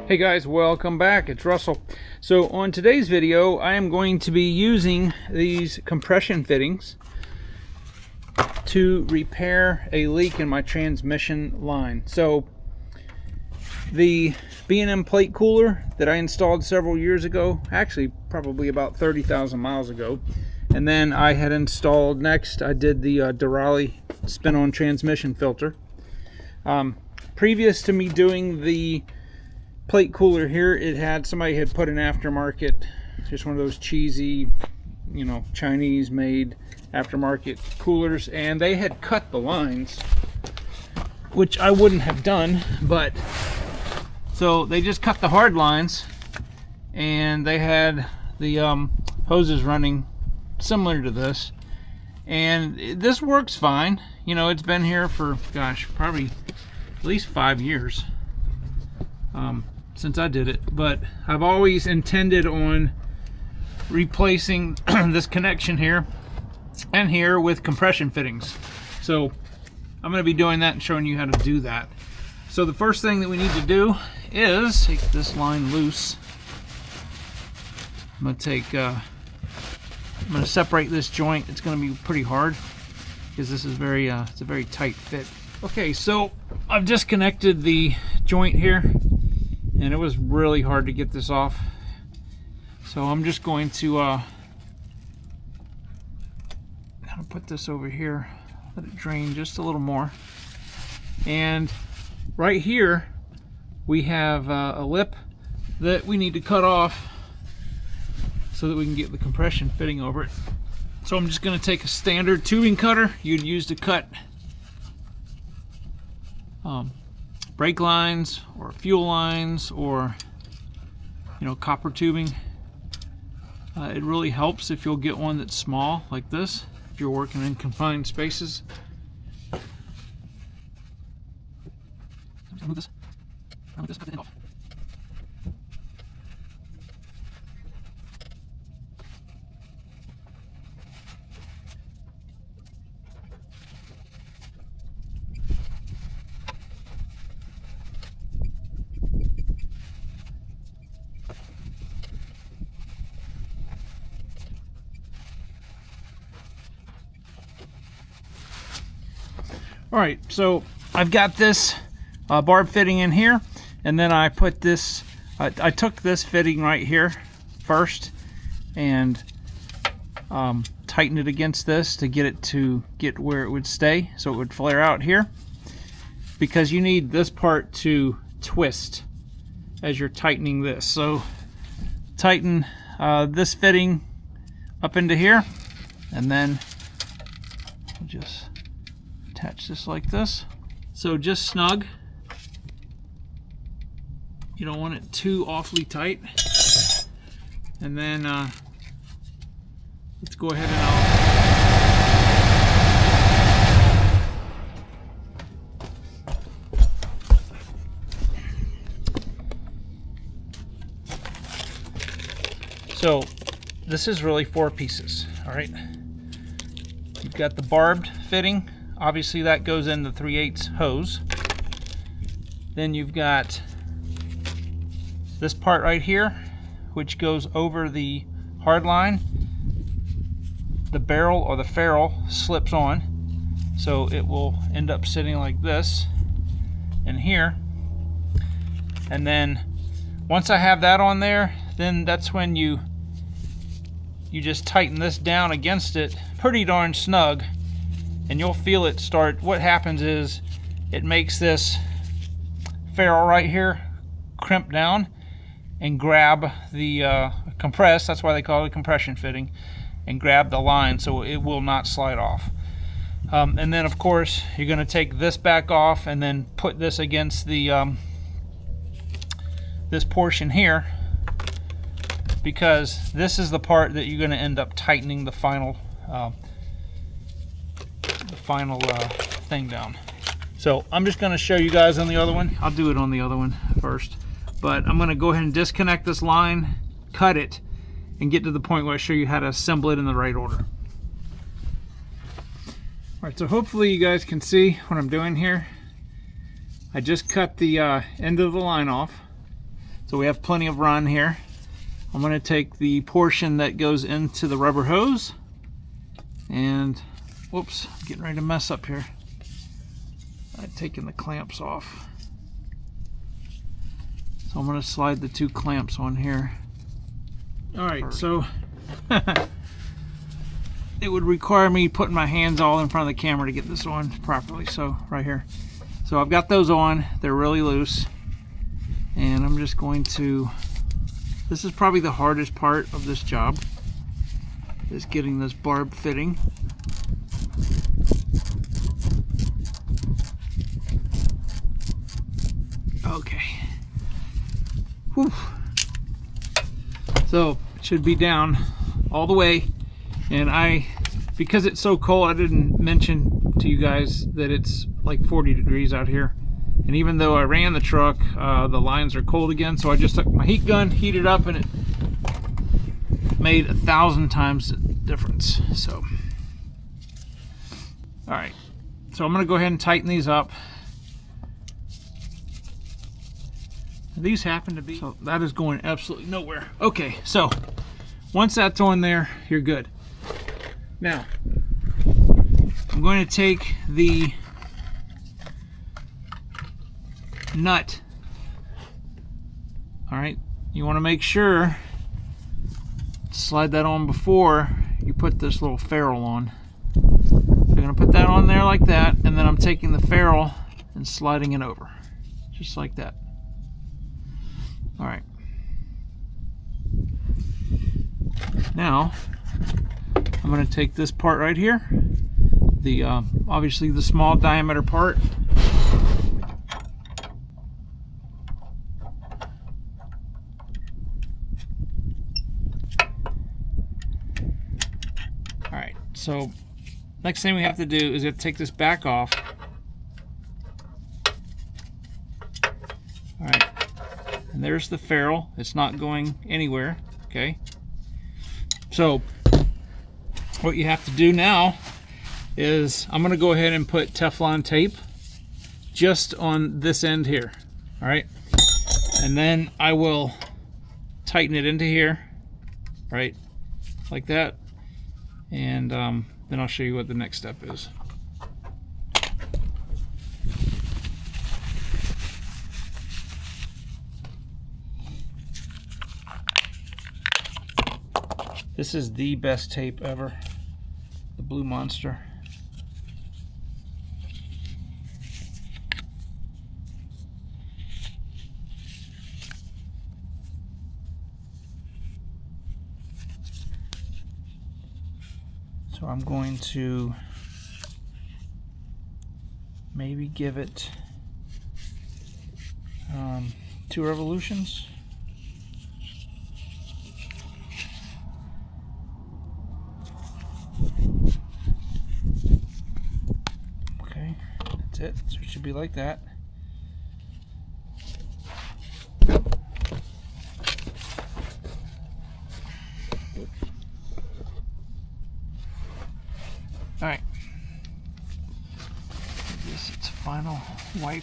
Hey guys, welcome back. It's Russell. So on today's video, I am going to be using these compression fittings to repair a leak in my transmission line. So the B&M plate cooler that I installed several years ago, actually probably about 30,000 miles ago, and then I had installed next, I did the Durali spin-on transmission filter. Previous to me doing the plate cooler here, somebody had put an aftermarket, just one of those cheesy, Chinese made aftermarket coolers, and they had cut the lines, which I wouldn't have done, but so they just cut the hard lines, and they had the hoses running similar to this, and this works fine. It's been here for, gosh, probably at least 5 years since I did it, but I've always intended on replacing this connection here and here with compression fittings. So I'm going to be doing that and showing you how to do that. So the first thing that we need to do is take this line loose. I'm going to separate this joint. It's going to be pretty hard because this is it's a very tight fit. Okay, so I've disconnected the joint here, and it was really hard to get this off. So I'm just going to kind of put this over here, let it drain just a little more. And right here we have a lip that we need to cut off so that we can get the compression fitting over it. So I'm just going to take a standard tubing cutter you'd use to cut brake lines or fuel lines or copper tubing. It really helps if you'll get one that's small like this if you're working in confined spaces. Move this. Cut the end off. All right, so I've got this barb fitting in here, and then I put this, I took this fitting right here first and tightened it against this to get it to get where it would stay, so it would flare out here, because you need this part to twist as you're tightening this. So tighten this fitting up into here, and then just attach this like this. So just snug. You don't want it too awfully tight. And then let's go ahead and so this is really 4 pieces. All right. You've got the barbed fitting. Obviously that goes in the 3/8 hose. Then you've got this part right here, which goes over the hard line. The barrel or the ferrule slips on, so it will end up sitting like this in here. And then once I have that on there, then that's when you just tighten this down against it pretty darn snug. And you'll feel it start. What happens is it makes this ferrule right here crimp down and grab the compress. That's why they call it a compression fitting, and grab the line so it will not slide off. And then of course you're going to take this back off and then put this against the this portion here, because this is the part that you're going to end up tightening the final thing down. So I'm just going to show you guys on the other one. I'll do it on the other one first, but I'm going to go ahead and disconnect this line, cut it, and get to the point where I show you how to assemble it in the right order. All right, so hopefully you guys can see what I'm doing here. I just cut the end of the line off. So we have plenty of run here. I'm going to take the portion that goes into the rubber hose and, whoops, I'm getting ready to mess up here. I've taken the clamps off. So I'm going to slide the 2 clamps on here. Alright, so it would require me putting my hands all in front of the camera to get this on properly. So right here. So I've got those on. They're really loose. And I'm just going to, this is probably the hardest part of this job, is getting this barb fitting. Okay. Whew. So it should be down all the way, and because it's so cold, I didn't mention to you guys that it's like 40 degrees out here. And even though I ran the truck, the lines are cold again, so I just took my heat gun, heated up, and it made 1,000 times the difference. So, all right, so I'm gonna go ahead and tighten these up. These happen to be, so that is going absolutely nowhere. Okay, so once that's on there, you're good. Now, I'm going to take the nut. All right, you want to make sure to slide that on before you put this little ferrule on. You're going to put that on there like that, and then I'm taking the ferrule and sliding it over, just like that. All right. Now, I'm going to take this part right here, the obviously the small diameter part. All right. So, next thing we have to do is take this back off. All right. And there's the ferrule. It's not going anywhere. Okay. So what you have to do now is I'm going to go ahead and put Teflon tape just on this end here. All right. And then I will tighten it into here, right, like that. And then I'll show you what the next step is. This is the best tape ever, the Blue Monster. So I'm going to maybe give it 2 revolutions. Okay, that's it. So it should be like that. All right, this it's final wipe.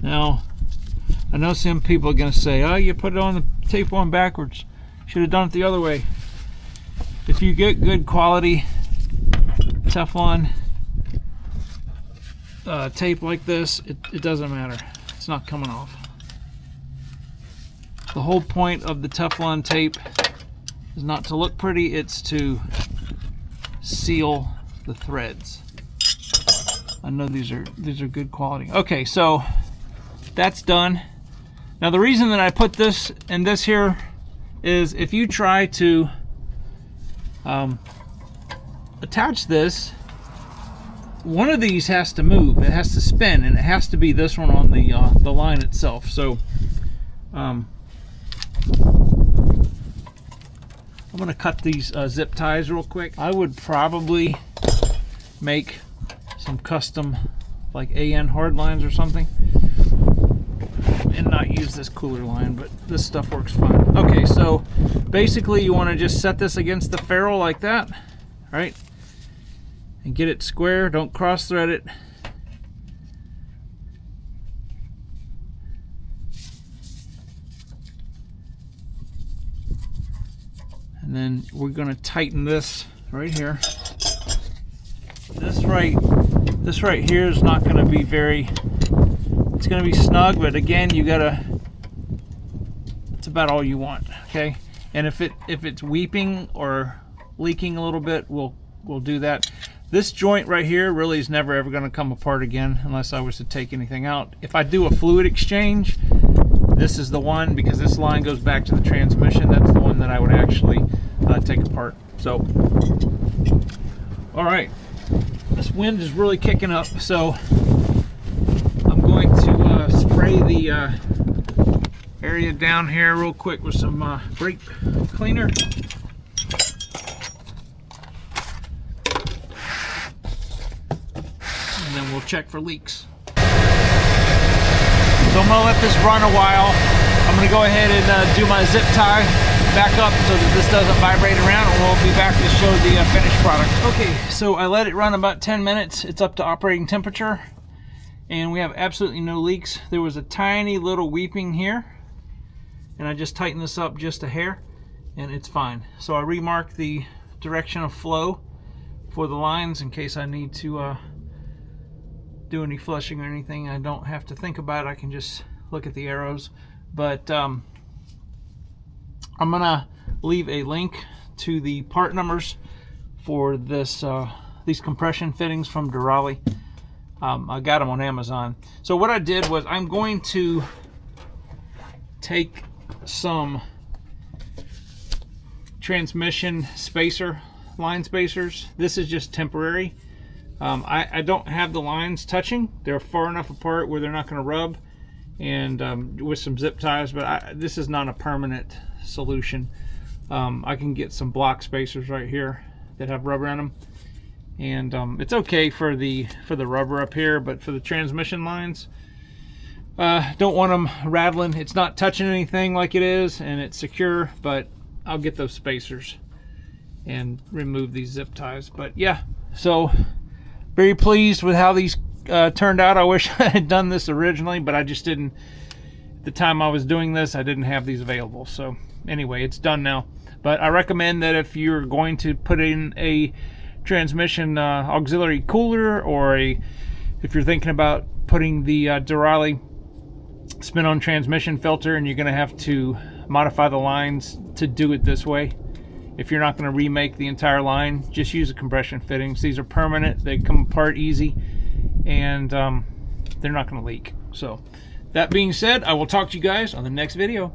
Now, I know some people are going to say, oh, you put it on the tape on backwards. Should have done it the other way. If you get good quality Teflon tape like this, it doesn't matter. It's not coming off. The whole point of the Teflon tape is not to look pretty, it's to seal the threads. I know these are good quality. Okay, so that's done. Now the reason that I put this and this here is if you try to attach this, one of these has to move. It has to spin, and it has to be this one on the line itself. So I'm going to cut these zip ties real quick. I would probably make some custom like AN hard lines or something, and not use this cooler line, but this stuff works fine. Okay, so basically you want to just set this against the ferrule like that, right? And get it square, don't cross thread it. And then we're going to tighten this right here. This right here is not going to be very, it's going to be snug, but again, you gotta, it's about all you want, okay? And if it's weeping or leaking a little bit, we'll do that. This joint right here really is never ever going to come apart again unless I was to take anything out. If I do a fluid exchange, this is the one, because this line goes back to the transmission. That's the one that I would actually take apart. So, all right, this wind is really kicking up, so I'm going to spray the area down here real quick with some brake cleaner. And then we'll check for leaks. So I'm going to let this run a while. I'm going to go ahead and do my zip tie back up so that this doesn't vibrate around, and we'll be back to show the finished product. Okay, so I let it run about 10 minutes. It's up to operating temperature, and we have absolutely no leaks. There was a tiny little weeping here, and I just tightened this up just a hair, and it's fine. So I remarked the direction of flow for the lines in case I need to do any flushing or anything. I don't have to think about it. I can just look at the arrows. But I'm gonna leave a link to the part numbers for this these compression fittings from Durali. I got them on Amazon. So what I did was I'm going to take some transmission spacer, line spacers. This is just temporary. I don't have the lines touching. They're far enough apart where they're not going to rub, and with some zip ties, but this is not a permanent solution. I can get some block spacers right here that have rubber in them, and it's okay for the rubber up here, but for the transmission lines, don't want them rattling. It's not touching anything like it is, and it's secure, but I'll get those spacers and remove these zip ties. But yeah, so very pleased with how these turned out. I wish I had done this originally, but I just didn't. At the time I was doing this, I didn't have these available. So anyway, it's done now. But I recommend that if you're going to put in a transmission auxiliary cooler, or if you're thinking about putting the Durali spin-on transmission filter, and you're going to have to modify the lines to do it this way. If you're not going to remake the entire line, just use the compression fittings. These are permanent. They come apart easy, and they're not going to leak. So that being said, I will talk to you guys on the next video.